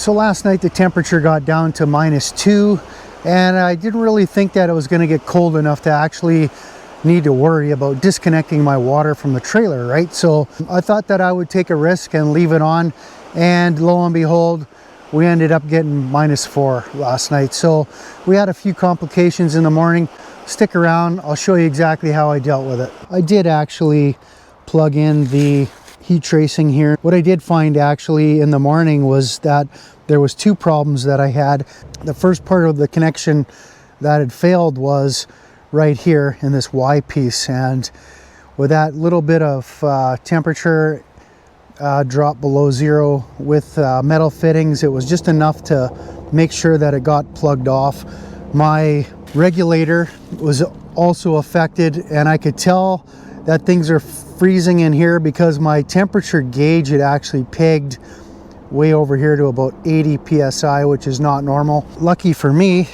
So last night the temperature got down to -2, and I didn't really think that it was going to get cold enough to actually need to worry about disconnecting my water from the trailer, right? So I thought that I would take a risk and leave it on, and lo and behold, we ended up getting -4 last night. So we had a few complications in the morning. Stick around, I'll show you exactly how I dealt with it. I did actually plug in the heat tracing here. What I did find actually in the morning was that there was two problems that I had. The first part of the connection that had failed was right here in this Y piece, and with that little bit of temperature drop below zero with metal fittings, it was just enough to make sure that it got plugged off. My regulator was also affected, and I could tell that things are freezing in here because my temperature gauge had actually pegged way over here to about 80 psi, which is not normal. Lucky for me,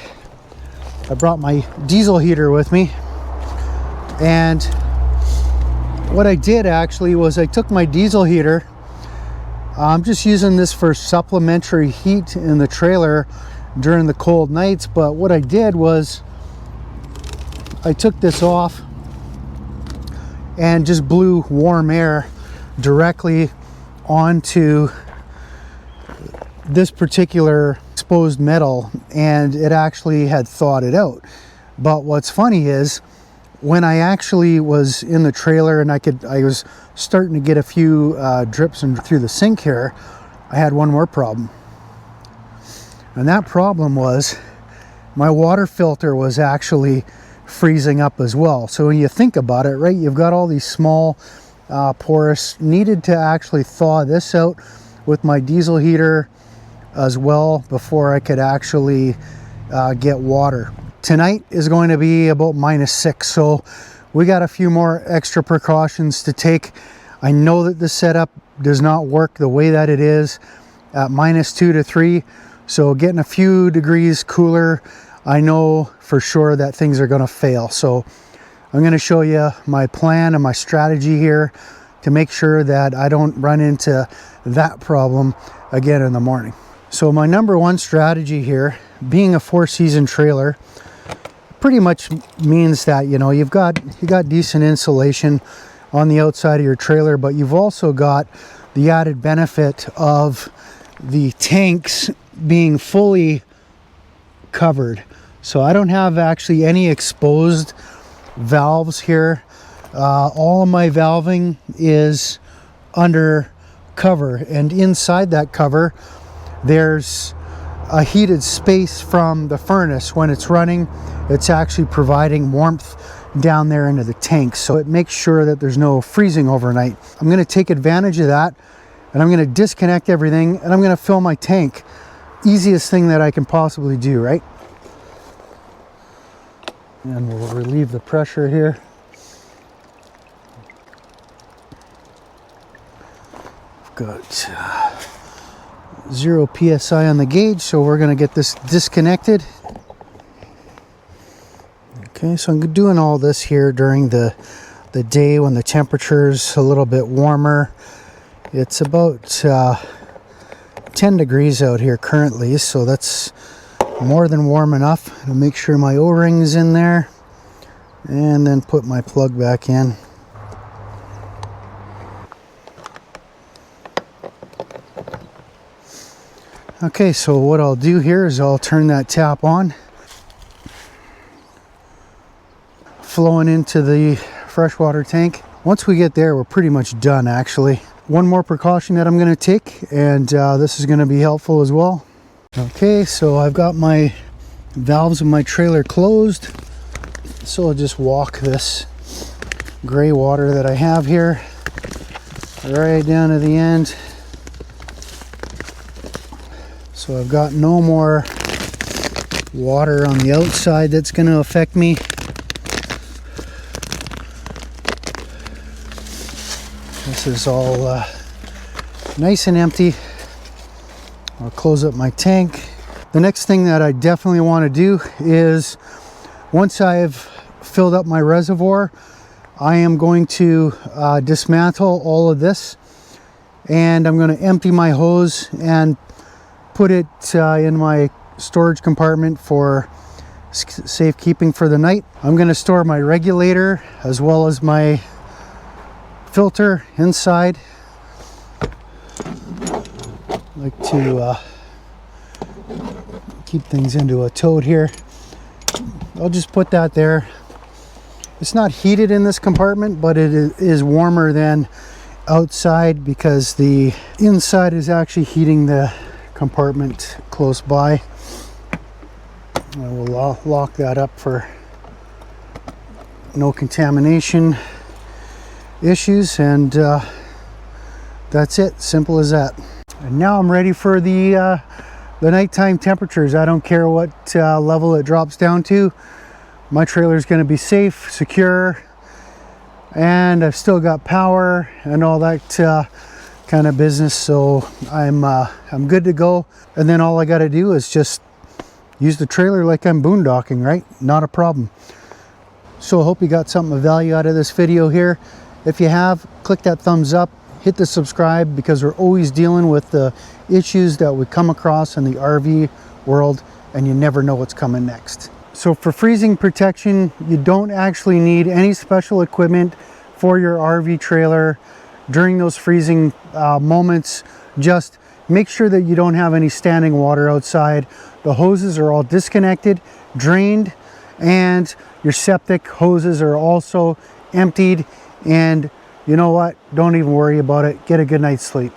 I brought my diesel heater with me, and what I did actually was I took my diesel heater. I'm just using this for supplementary heat in the trailer during the cold nights, but what I did was I took this off and just blew warm air directly onto this particular exposed metal, and it actually had thawed it out. But what's funny is when I actually was in the trailer and I was starting to get a few drips through the sink here, I had one more problem. And that problem was my water filter was actually freezing up as well. So when you think about it, right, you've got all these small porous. Needed to actually thaw this out with my diesel heater as well before I could actually get water. Tonight is going to be about -6, so we got a few more extra precautions to take. I know that the setup does not work the way that it is at -2 to 3, so getting a few degrees cooler, I know for sure that things are going to fail. So I'm going to show you my plan and my strategy here to make sure that I don't run into that problem again in the morning. So my number one strategy here, being a 4-season trailer, pretty much means that, you know, you got decent insulation on the outside of your trailer, but you've also got the added benefit of the tanks being fully covered. So I don't have actually any exposed valves here. All of my valving is under cover, and inside that cover there's a heated space from the furnace. When it's running, it's actually providing warmth down there into the tank, so it makes sure that there's no freezing overnight. I'm going to take advantage of that, and I'm going to disconnect everything, and I'm going to fill my tank. Easiest thing that I can possibly do, right? And we'll relieve the pressure here. I've got 0 psi on the gauge, so we're going to get this disconnected. Okay, so I'm doing all this here during the day when the temperature's a little bit warmer. It's about 10 degrees out here currently, so that's more than warm enough. I'll make sure my O-ring's in there and then put my plug back in. Okay, so what I'll do here is I'll turn that tap on, flowing into the freshwater tank. Once we get there, we're pretty much done actually. One more precaution that I'm going to take, and this is going to be helpful as well. Okay, so I've got my valves of my trailer closed, so I'll just walk this gray water that I have here right down to the end. So I've got no more water on the outside that's going to affect me. This is all nice and empty. I'll close up my tank. The next thing that I definitely want to do is, once I've filled up my reservoir, I am going to dismantle all of this, and I'm going to empty my hose and put it in my storage compartment for safekeeping for the night. I'm going to store my regulator as well as my filter inside. I like to keep things into a tote here. I'll just put that there. It's not heated in this compartment, but it is warmer than outside because the inside is actually heating the compartment close by. I will lock that up for no contamination issues, and that's it. Simple as that. And now I'm ready for the nighttime temperatures. I don't care what level it drops down to. My trailer is going to be safe, secure, and I've still got power and all that kind of business. So I'm good to go. And then all I got to do is just use the trailer like I'm boondocking, right? Not a problem. So I hope you got something of value out of this video here. If you have, click that thumbs up, hit the subscribe, because we're always dealing with the issues that we come across in the RV world, and you never know what's coming next. So for freezing protection, you don't actually need any special equipment for your RV trailer during those freezing moments. Just make sure that you don't have any standing water outside. The hoses are all disconnected, drained, and your septic hoses are also emptied. And you know what? Don't even worry about it. Get a good night's sleep.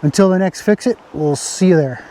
Until the next fix it, we'll see you there.